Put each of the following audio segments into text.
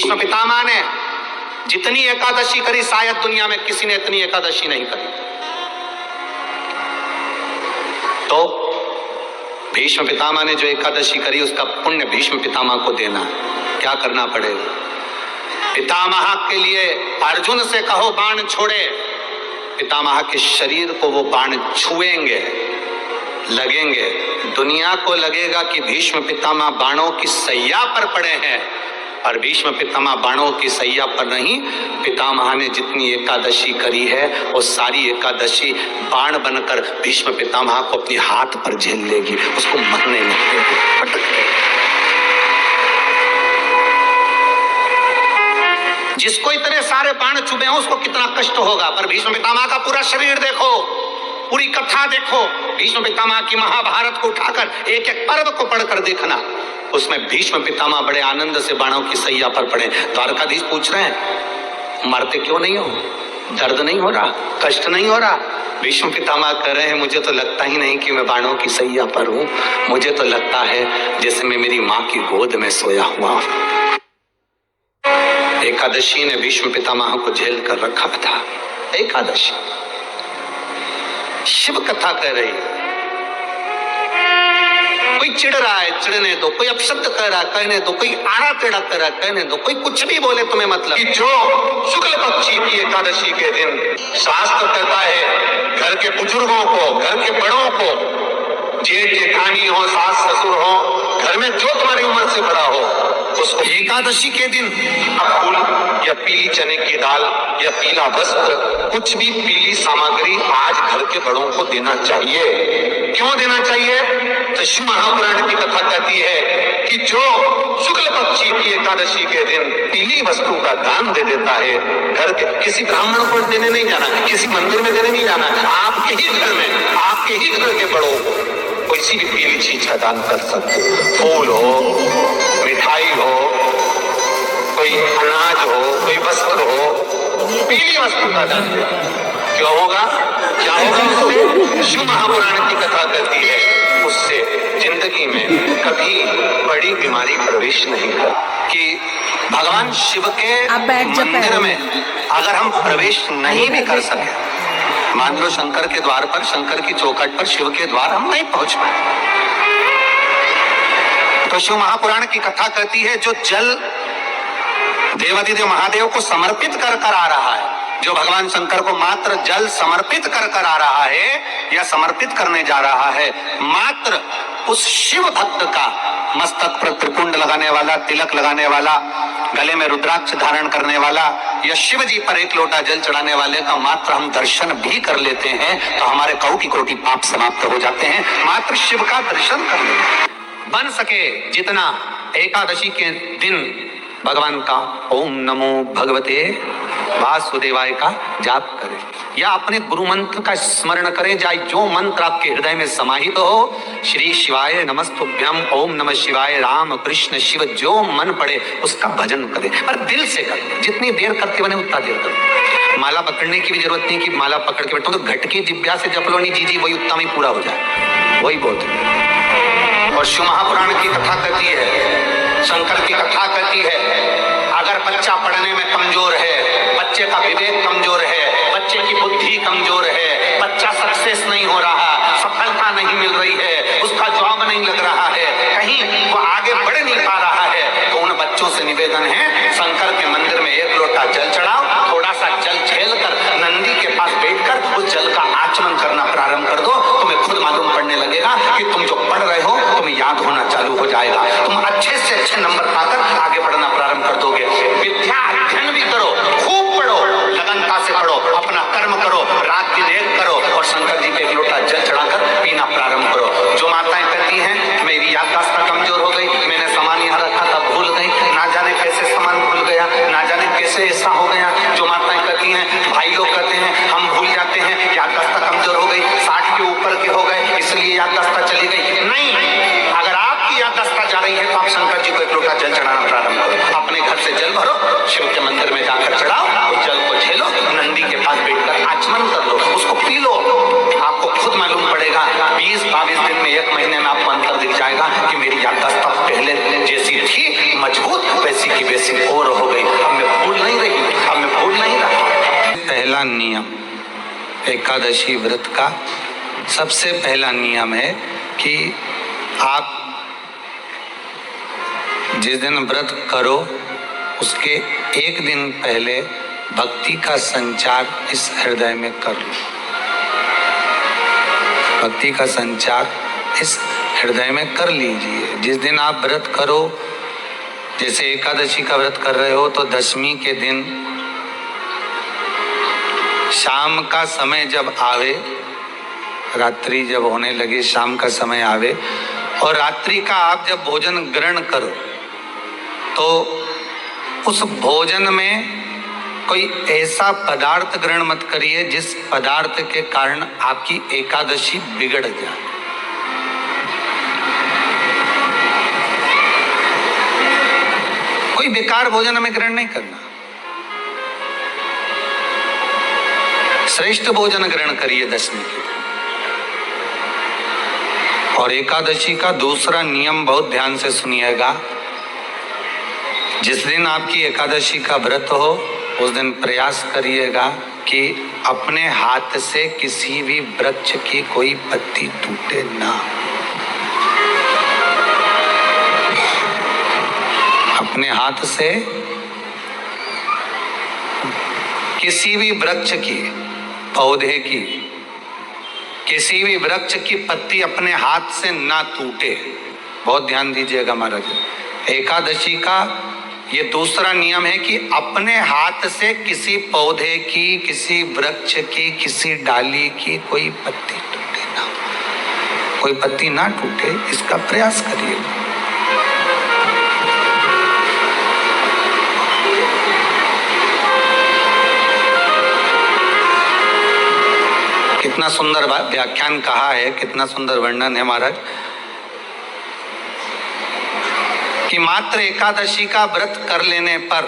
भीष्म पितामह ने जितनी एकादशी करी शायद दुनिया में किसी ने इतनी एकादशी नहीं करी। तो भीष्म पितामह ने जो एकादशी करी उसका पुण्य भीष्म पितामह को देना, क्या करना पड़ेगा? पितामह के लिए अर्जुन से कहो बाण छोड़े, पितामह के शरीर को वो बाण छुएंगे, लगेंगे। दुनिया को लगेगा कि भीष्म पितामह बाणों की सैया पर पड़े हैं, और भीष्म पितामह बाणों की सैया पर नहीं, पितामह ने जितनी एकादशी करी है वो सारी एकादशी बाण बनकर भीष्म पितामह को अपने हाथ पर झेल लेगी, उसको मरने नहीं देगी। जिसको इतने सारे बाण चुभे हैं उसको कितना कष्ट होगा, पर भीष्म पितामह का पूरा शरीर देखो, पूरी कथा देखो, भीष्म पितामह की महाभारत को उठाकर एक एक पर्व को पढ़कर देखना, उसमें भीष्म पितामह बड़े आनंद से बाणों की सैया पर पड़े। द्वारकाधीश पूछ रहे हैं मरते क्यों नहीं हो, दर्द नहीं हो रहा, कष्ट नहीं हो रहा? भीष्म पितामह कह रहे हैं मुझे तो लगता ही नहीं कि मैं बाणों की सैया पर हूं, मुझे तो लगता है जैसे मैं मेरी माँ की गोद में सोया हुआ हूं। एकादशी ने भीष्म पितामह को झेल कर रखा था। एकादशी शिव कथा कह रही है, कोई चिढ़ रहा है चिढ़ने दो, कोई अपशब्द कह रहा है कहने दो, कोई आड़ा टेढ़ा कह रहा है कहने दो, कोई कुछ भी बोले तुम्हें मतलब। कि जो शुक्ल पक्षी की एकादशी के दिन शास्त्र कहता है घर के बुजुर्गों को, घर के बड़ों को, जेठ जेठानी हो, सास ससुर हो, घर में जो तुम्हारी उम्र से बड़ा हो, उसको एकादशी के दिन फूल या पीली चने की दाल या पीला वस्त्र, कुछ भी पीली सामग्री आज घर के बड़ों को देना चाहिए। क्यों देना चाहिए? तो शिव महापुराण की कथा कहती है कि जो शुक्ल पक्षी की एकादशी के दिन पीली वस्तु का दान दे देता है, घर के किसी ब्राह्मण को देने नहीं जाना, किसी मंदिर में देने नहीं जाना, आपके ही घर में, आपके ही घर के बड़ों को किसी भी पीली चीज का दान कर सकते। फूल हो, मिठाई हो, कोई अनाज हो, कोई वस्त्र हो, पीली वस्तु का दान दे। क्यों होगा? क्या होगा उससे? शिव महापुराण की कथा कहती है उससे जिंदगी में कभी बड़ी बीमारी प्रवेश नहीं कर। कि भगवान शिव के मंदिर में अगर हम प्रवेश नहीं भी कर सके, मान लो शंकर के द्वार पर, शंकर की चौखट पर, शिव के द्वार हम नहीं पहुंच पाए, तो शिव महापुराण की कथा कहती है जो जल देवाधिदेव महादेव को समर्पित कर कर आ रहा है, जो भगवान शंकर को मात्र जल समर्पित कर कर आ रहा है या समर्पित करने जा रहा है, मात्र उस शिव भक्त का मस्तक पर त्रिपुंड लगाने वाला, तिलक लगाने वाला, गले में रुद्राक्ष धारण करने वाला या शिव जी पर एक लोटा जल चढ़ाने वाले का मात्र हम दर्शन भी कर लेते हैं तो हमारे कोटि कोटि पाप समाप्त हो जाते हैं। मात्र शिव का दर्शन कर लेते, बन सके जितना एकादशी के दिन भगवान का ओम नमो भगवते वासुदेवाय का जाप करें या अपने गुरु मंत्र का स्मरण करें, चाहे जो मंत्र आपके हृदय में समाहित हो, श्री शिवाय नमस्तुभ्यम, ओम नमः शिवाय, राम कृष्ण शिव, जो मन पड़े उसका भजन करें, पर दिल से करें। जितनी देर करते बने उतना देर करें। माला पकड़ने की भी जरूरत नहीं कि माला पकड़ के बैठो, तो घट की जिब्या से जप लो नहीं, जी वही उतना में पूरा हो जाए, वही बहुत है। और शिव महापुराण की कथा कहती है, शंकर की कथा कहती है, अगर बच्चा पढ़ने में कमजोर है, बच्चे का विवेक कमजोर है, बच्चे की बुद्धि कमजोर है, बच्चा सक्सेस नहीं हो रहा, सफलता नहीं मिल रही है, उसका जॉब नहीं लग रहा है, कहीं वो आगे बढ़ नहीं पा रहा है, तो उन बच्चों से निवेदन है शंकर के मंदिर में एक लोटा जल चढ़ाओ, थोड़ा सा जल झेल कर नंदी के पास बैठकर उस जल का आचमन करना प्रारंभ कर दो, तुम्हें खुद मालूम पड़ने लगेगा कि तुम जो पढ़ रहे हो तुम्हें याद होना चालू हो जाएगा, तुम अच्छे से अच्छे नंबर पाकर आगे बढ़ना प्रारंभ कर दोगे। विद्या अध्ययन भी करो, खूब पढ़ो, लगनता से पढ़ो, अपना कर्म करो, रात दिन एक करो और शंकर जी पे एक लोटा जल चढ़ाकर पीना प्रारंभ करो। जो माताएं कहती हैं मेरी याददाश्त कमजोर हो गई, मैंने सामान यहाँ रखा था भूल गई, ना जाने कैसे सामान भूल गया, ना जाने कैसे ऐसा हो गया, जो माताएं कहती हैं, भाई लोग कहते हैं हम भूल जाते हैं, याददाश्त कमजोर हो गई, 60 के ऊपर के हो गए इसलिए याददाश्त चली गई, नहीं, अगर आपकी याददाश्त जा रही है तो आप शंकर जी को एक लोटा जल चढ़ाना प्रारंभ करो, अपने घर से जल भरो, शिव के मंदिर में जाकर चढ़ाओ, उस जल को झेलो, नंदी के पास बैठकर आचमन कर लो, उसको पी लो, आपको खुद मालूम पड़ेगा 20-22 दिन में, 1 महीने में आपको अंतर दिख जाएगा कि मेरी याददाश्त पहले जैसी थी मजबूत, वैसी की वैसी हो कमजोर हो गई, अब मैं भूल नहीं रही, अब मैं भूल नहीं रहा। पहला नियम एकादशी व्रत का सबसे पहला नियम है कि आप जिस दिन व्रत करो उसके एक दिन पहले भक्ति का संचार इस हृदय में कर लो। भक्ति का संचार इस हृदय में कर लीजिए। जिस दिन आप व्रत करो, जैसे एकादशी का व्रत कर रहे हो तो दशमी के दिन शाम का समय जब आवे, रात्रि जब होने लगे, शाम का समय आवे और रात्रि का आप जब भोजन ग्रहण करो तो उस भोजन में कोई ऐसा पदार्थ ग्रहण मत करिए जिस पदार्थ के कारण आपकी एकादशी बिगड़ जाए। कोई बेकार भोजन में ग्रहण नहीं करना, श्रेष्ठ भोजन ग्रहण करिए दशमी के दिन। और एकादशी का दूसरा नियम बहुत ध्यान से सुनिएगा। जिस दिन आपकी एकादशी का व्रत हो उस दिन प्रयास करिएगा कि अपने हाथ से किसी भी वृक्ष की कोई पत्ती टूटे ना। अपने हाथ से किसी भी वृक्ष की, पौधे की, किसी भी वृक्ष की पत्ती अपने हाथ से ना टूटे। बहुत ध्यान दीजिएगा महाराज। एकादशी का ये दूसरा नियम है कि अपने हाथ से किसी पौधे की, किसी वृक्ष की, किसी डाली की कोई पत्ती टूटे ना, कोई पत्ती ना टूटे, इसका प्रयास करिए। कितना सुंदर व्याख्यान कहा है, कितना सुंदर वर्णन है महाराज कि मात्र एकादशी का व्रत कर लेने पर,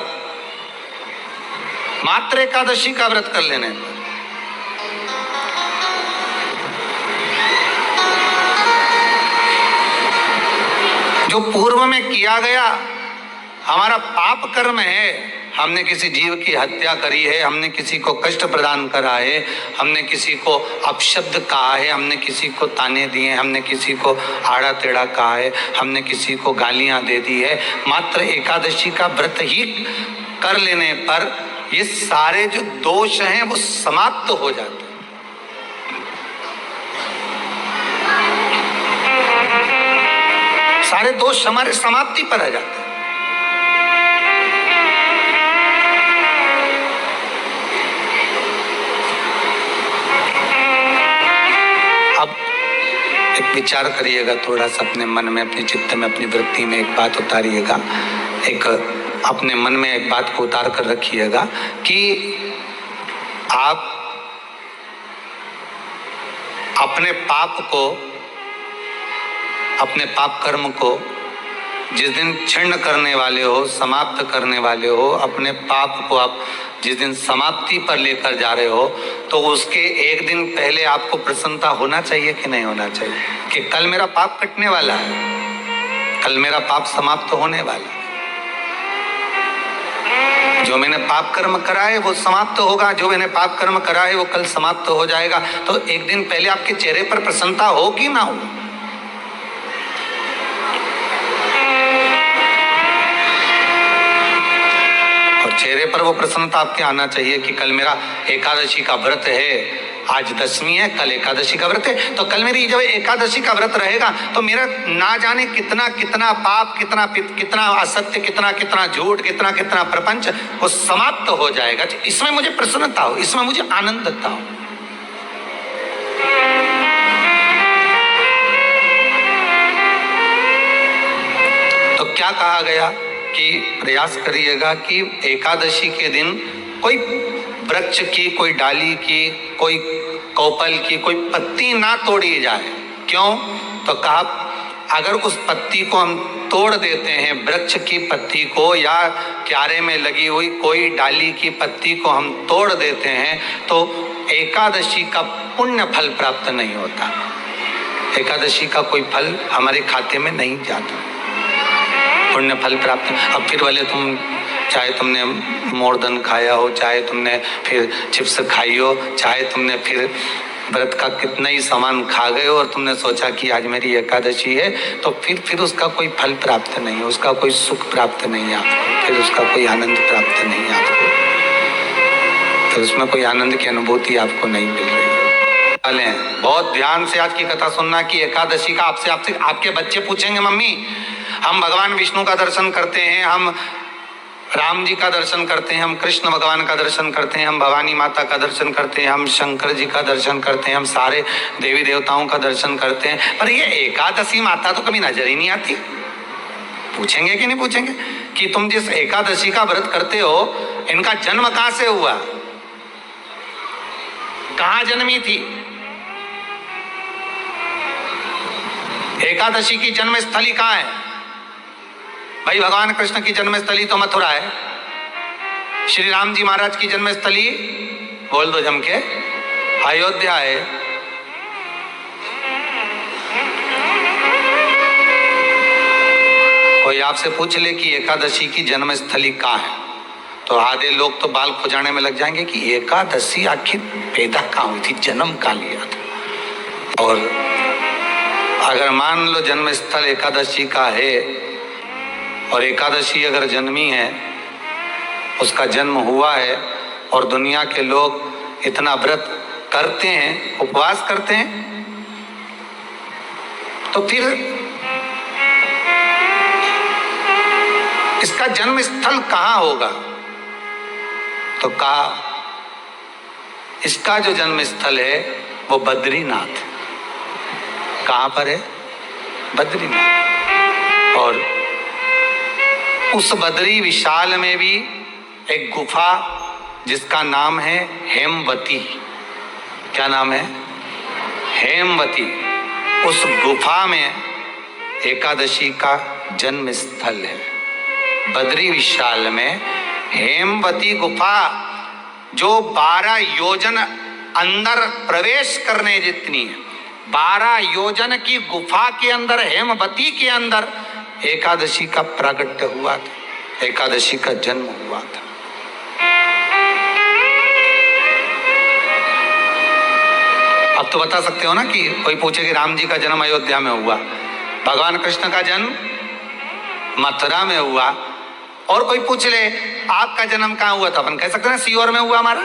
मात्र एकादशी का व्रत कर लेने पर जो पूर्व में किया गया हमारा पाप कर्म है, हमने किसी जीव की हत्या करी है, हमने किसी को कष्ट प्रदान करा है, हमने किसी को अपशब्द कहा है, हमने किसी को ताने दिए, हमने किसी को आड़ा टेढ़ा कहा है, हमने किसी को गालियां दे दी है, मात्र एकादशी का व्रत ही कर लेने पर ये सारे जो दोष हैं वो समाप्त हो जाते हैं। सारे दोष हमारे समाप्ति पर आ जाते हैं। अब एक विचार करिएगा थोड़ा सा अपने मन में, अपने चित्त में, अपनी वृत्ति में एक बात उतारिएगा, एक अपने मन में एक बात को उतार कर रखिएगा कि आप अपने पाप को, अपने पाप कर्म को जिस दिन क्षीण करने वाले हो, समाप्त करने वाले हो, अपने पाप को आप जिस दिन समाप्ति पर लेकर जा रहे हो तो उसके एक दिन पहले आपको प्रसन्नता होना चाहिए कि नहीं होना चाहिए कि कल मेरा पाप कटने वाला है, कल मेरा पाप समाप्त होने वाला है, जो मैंने पाप कर्म करा है वो समाप्त होगा, जो मैंने पाप कर्म करा है वो कल समाप्त हो जाएगा। तो एक दिन पहले आपके चेहरे पर प्रसन्नता हो कि ना हो? चेहरे पर वो प्रसन्नता आपके आना चाहिए कि कल मेरा एकादशी का व्रत है, आज दशमी है, कल एकादशी का व्रत है, तो कल मेरी जब एकादशी का व्रत रहेगा तो मेरा ना जाने कितना कितना पाप, कितना असत्य, कितना झूठ, कितना प्रपंच वो समाप्त हो जाएगा। इसमें मुझे प्रसन्नता हो, इसमें मुझे आनंदता हो। तो क्या कहा गया कि प्रयास करिएगा कि एकादशी के दिन कोई वृक्ष की, कोई डाली की, कोई कोपल की कोई पत्ती ना तोड़ी जाए। क्यों? तो कहा अगर उस पत्ती को हम तोड़ देते हैं, वृक्ष की पत्ती को या क्यारे में लगी हुई कोई डाली की पत्ती को हम तोड़ देते हैं तो एकादशी का पुण्य फल प्राप्त नहीं होता, एकादशी का कोई फल हमारे खाते में नहीं जाता, पुण्य फल प्राप्त। अब फिर वाले तुम चाहे तुमने मोरदन खाया हो, चाहे तुमने फिर चिप्स खाई हो, चाहे तुमने फिर व्रत का कितना ही सामान खा गए हो और तुमने सोचा कि आज मेरी एकादशी है, तो फिर उसका कोई फल प्राप्त नहीं है, उसका कोई सुख प्राप्त नहीं है आपको, फिर उसका कोई आनंद प्राप्त नहीं है आपको, फिर उसमें कोई आनंद की अनुभूति आपको नहीं मिल रही है। बहुत ध्यान से आज की कथा सुनना कि एकादशी का आपसे आपके बच्चे पूछेंगे, मम्मी हम भगवान विष्णु का दर्शन करते हैं, हम राम जी का दर्शन करते हैं, हम कृष्ण भगवान का दर्शन करते हैं, हम भवानी माता का दर्शन करते हैं, हम शंकर जी का दर्शन करते हैं, हम सारे देवी देवताओं का दर्शन करते हैं, पर ये एकादशी माता तो कभी नजर ही नहीं आती। पूछेंगे कि नहीं पूछेंगे कि तुम जिस एकादशी का व्रत करते हो, इनका जन्म कहां से हुआ, कहां जन्मी थी? एकादशी की जन्म स्थली कहां है? भाई भगवान कृष्ण की जन्मस्थली तो मथुरा है, श्री राम जी महाराज की जन्मस्थली बोल दो जम के अयोध्या है। कोई आपसे पूछ ले कि एकादशी की जन्मस्थली कहां है, तो आधे लोग तो बाल खुजाने में लग जाएंगे कि एकादशी आखिर पैदा कहां हुई थी, जन्म कहां लिया था। और अगर मान लो जन्मस्थल एकादशी का है और एकादशी अगर जन्मी है, उसका जन्म हुआ है और दुनिया के लोग इतना व्रत करते हैं, उपवास करते हैं, तो फिर इसका जन्म स्थल कहां होगा? तो कहा इसका जो जन्म स्थल है वो बद्रीनाथ। कहां पर है? बद्रीनाथ। और उस बद्री विशाल में भी एक गुफा जिसका नाम है हेमवती। क्या नाम है? हेमवती। उस गुफा में एकादशी का जन्म स्थल है। बद्री विशाल में हेमवती गुफा, जो 12 योजन अंदर प्रवेश करने जितनी है, 12 योजन की गुफा के अंदर, हेमवती के अंदर एकादशी का प्रागट्य हुआ था, एकादशी का जन्म हुआ था। अब तो बता सकते हो ना कि कोई पूछे कि राम जी का जन्म अयोध्या में हुआ, भगवान कृष्ण का जन्म मथुरा में हुआ, और कोई पूछ ले आपका जन्म कहाँ हुआ, तो अपन कह सकते हैं सीहोर में हुआ हमारा।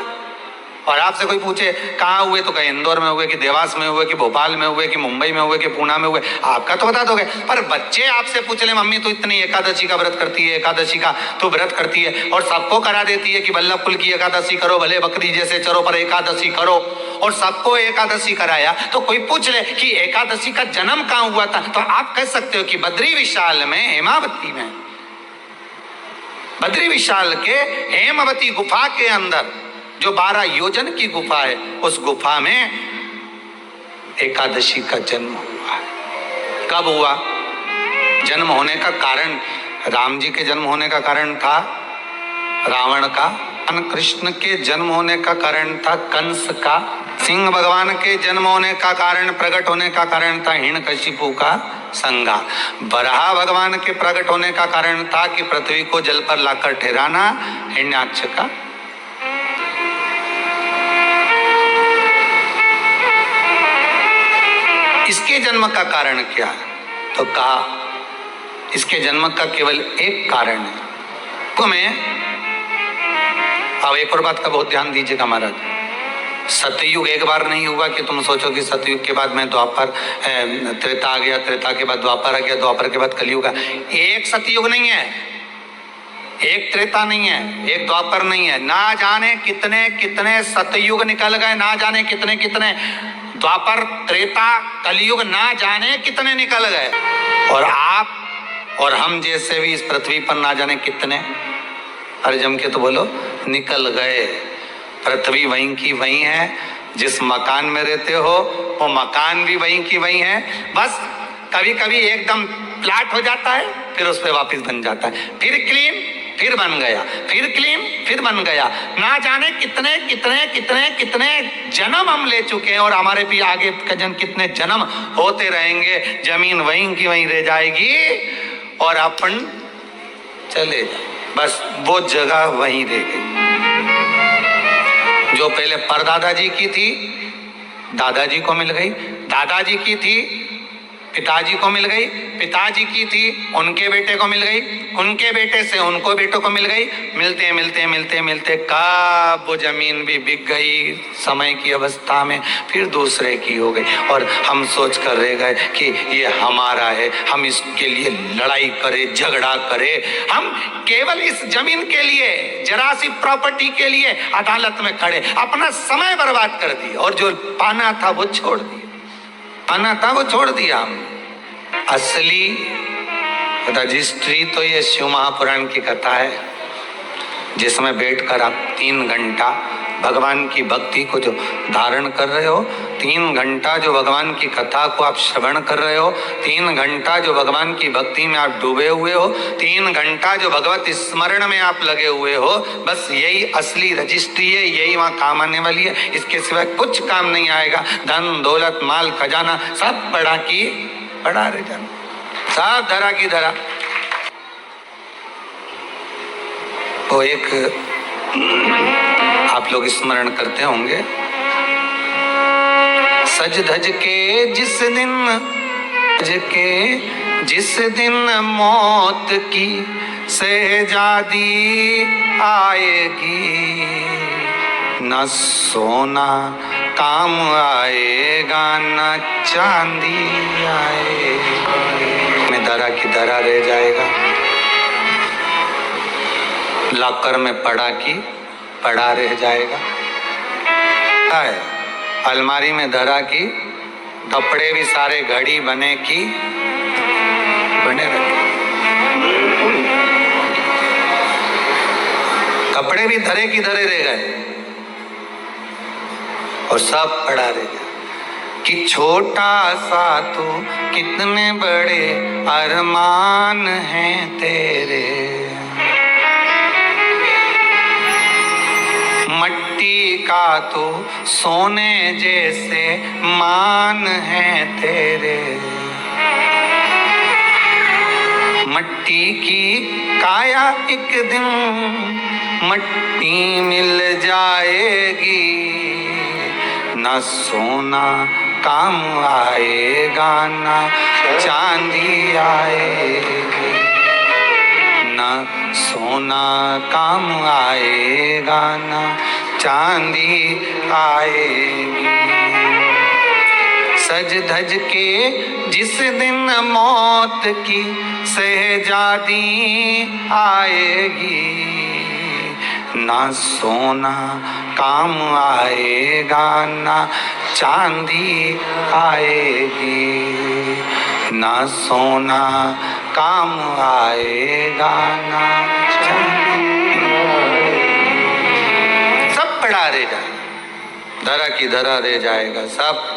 और आपसे कोई पूछे कहाँ हुए, तो कहीं इंदौर में हुए, कि देवास में हुए, कि भोपाल में हुए, कि मुंबई में हुए, कि पूना में हुए, आपका तो बता दोगे। पर बच्चे आपसे पूछ ले मम्मी तू इतनी एकादशी का व्रत करती है, एकादशी का तू व्रत करती है और सबको करा देती है कि वल्लभ कुल की एकादशी करो, भले बकरी जैसे चरो पर एकादशी करो, और सबको एकादशी कराया, तो कोई पूछ ले कि एकादशी का जन्म कहाँ हुआ था, तो आप कह सकते हो कि बद्री विशाल में, हेमावती में, बद्री विशाल के हेमवती गुफा के अंदर जो 12 योजन की गुफा है, उस गुफा में एकादशी का जन्म हुआ है। कब हुआ? जन्म होने का कारण, राम जी के जन्म होने का कारण था रावण का, कृष्ण के जन्म होने का कारण था कंस का, सिंह भगवान के जन्म होने का कारण, प्रकट होने का कारण था हिरण्यकशिपु का संगा, बराह भगवान के प्रकट होने का कारण था कि पृथ्वी को जल पर लाकर ठहराना, हिरण्याक्ष का। इसके जन्म का कारण क्या? तो कहा इसके जन्म का केवल एक कारण है। तो मैं अब एक और बात का बहुत ध्यान दीजिएगा महाराज, सतयुग एक बार नहीं हुआ कि तुम सोचो कि सतयुग के बाद में द्वापर, त्रेता आ गया, त्रेता के बाद द्वापर आ गया, द्वापर के बाद कलयुग आ। एक सतयुग नहीं है, एक त्रेता नहीं है, एक द्वापर नहीं है, ना जाने कितने कितने सतयुग निकल गए, ना जाने कितने कितने द्वापर, त्रेता, कलयुग, ना जाने कितने निकल गए, और आप और हम जैसे भी इस पृथ्वी पर ना जाने कितने, अरे जम के तो बोलो, निकल गए। पृथ्वी वहीं की वहीं है, जिस मकान में रहते हो वो मकान भी वहीं की वहीं है, बस कभी कभी एकदम फ्लैट हो जाता है, फिर उस पर वापस बन जाता है, फिर क्लीन, फिर बन गया, फिर क्लीन, फिर बन गया। ना जाने कितने कितने कितने कितने जन्म हम ले चुके हैं, और हमारे भी आगे कितने जन्म होते रहेंगे। जमीन वहीं की वहीं रह जाएगी और अपन चले जाए। बस वो जगह वहीं रह गई। जो पहले परदादाजी की थी दादाजी को मिल गई, दादाजी की थी पिताजी को मिल गई, पिताजी की थी उनके बेटे को मिल गई, उनके बेटे से उनको बेटों को मिल गई। मिलते मिलते मिलते मिलते कब वो जमीन भी बिक गई समय की अवस्था में, फिर दूसरे की हो गई। और हम सोच कर रह गए कि ये हमारा है, हम इसके लिए लड़ाई करें, झगड़ा करें। हम केवल इस जमीन के लिए, जरा सी प्रॉपर्टी के लिए अदालत में खड़े, अपना समय बर्बाद कर दिया और जो पाना था वो छोड़ दिया, पाना था वो छोड़ दिया। असली रजिस्ट्री तो ये शिव महापुराण की कथा है, जिसमें बैठकर आप 3 घंटा भगवान की भक्ति को जो धारण कर रहे हो, 3 घंटा जो भगवान की कथा को आप श्रवण कर रहे हो, 3 घंटा जो भगवान की भक्ति में आप डूबे हुए हो, 3 घंटा जो भगवत स्मरण में आप लगे हुए हो, बस यही असली रजिस्ट्री है, यही वहां काम आने वाली है। इसके सिवाय कुछ काम नहीं आएगा। धन दौलत माल खजाना सब पड़ा रह जाना, सब धरा की धरा। वो एक आप लोग स्मरण करते होंगे, सज धज के जिस दिन मौत की शहजादी आएगी, न सोना काम आएगा न चांदी आएगी, में धरा की धरा रह जाएगा। लॉकर में पड़ा रह जाएगा। अलमारी में धरा की, कपड़े भी सारे घड़ी बने रहे, कपड़े भी धरे की धरे रह गए और सब पड़ा रह गया। कि छोटा सा तो कितने बड़े अरमान हैं तेरे, मट्टी का तो सोने जैसे मान है तेरे, मट्टी की काया एक दिन मट्टी मिल जाएगी, न सोना काम आएगा न चांदी आएगी, न सोना काम आएगा न चांदी आएगी। सज धज के जिस दिन मौत की शहजादी आएगी, ना सोना काम आएगा ना चांदी आएगी, ना सोना काम आएगा ना चांदी आएगी। सब पड़ा रह जाएगा, धरा की धरा रह जाएगा सब।